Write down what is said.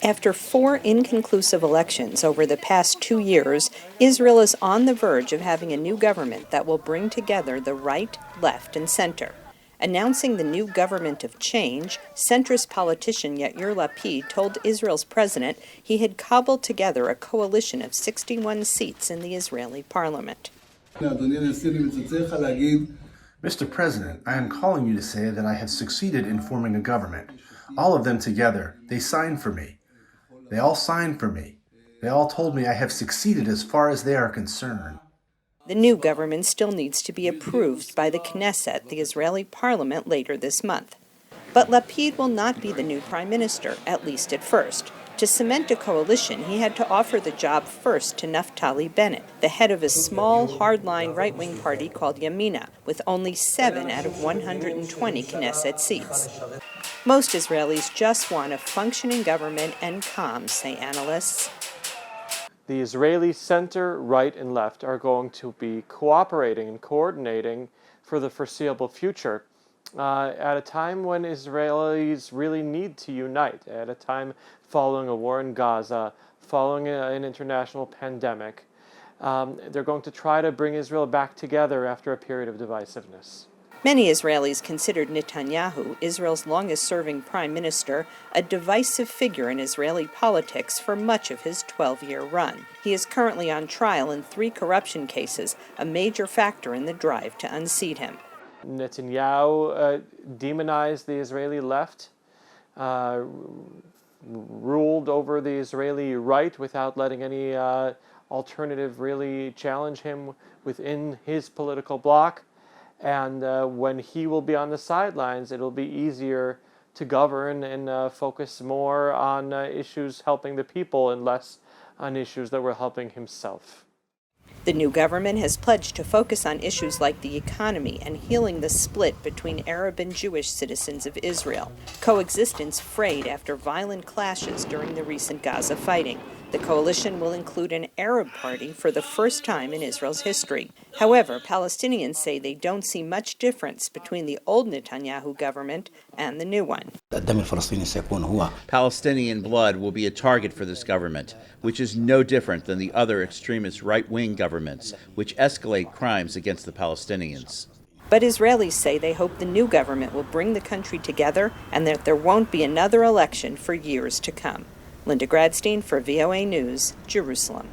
After 4 inconclusive elections over the past 2 years, Israel is on the verge of having a new government that will bring together the right, left, and center. Announcing the new government of change, centrist politician Yair Lapid told Israel's president he had cobbled together a coalition of 61 seats in the Israeli parliament. Mr. President, I am calling you to say that I have succeeded in forming a government. All of them together, they signed for me. They all signed for me. They all told me I have succeeded as far as they are concerned. The new government still needs to be approved by the Knesset, the Israeli parliament, later this month. But Lapid will not be the new prime minister, at least at first. To cement a coalition, he had to offer the job first to Naftali Bennett, the head of a small, hardline right-wing party called Yamina, with only 7 out of 120 Knesset seats. Most Israelis just want a functioning government and calm, say analysts. The Israeli center, right, and left are going to be cooperating and coordinating for the foreseeable future at a time when Israelis really need to unite, at a time following a war in Gaza, following an international pandemic. They're going to try to bring Israel back together after a period of divisiveness. Many Israelis considered Netanyahu, Israel's longest-serving prime minister, a divisive figure in Israeli politics for much of his 12-year run. He is currently on trial in 3 corruption cases, a major factor in the drive to unseat him. Netanyahu demonized the Israeli left, ruled over the Israeli right without letting any alternative really challenge him within his political bloc. And when he will be on the sidelines, it'll be easier to govern and focus more on issues helping the people and less on issues that were helping himself. The new government has pledged to focus on issues like the economy and healing the split between Arab and Jewish citizens of Israel, coexistence frayed after violent clashes during the recent Gaza fighting. The coalition will include an Arab party for the first time in Israel's history. However, Palestinians say they don't see much difference between the old Netanyahu government and the new one. Palestinian blood will be a target for this government, which is no different than the other extremist right-wing governments, which escalate crimes against the Palestinians. But Israelis say they hope the new government will bring the country together and that there won't be another election for years to come. Linda Gradstein for VOA News, Jerusalem.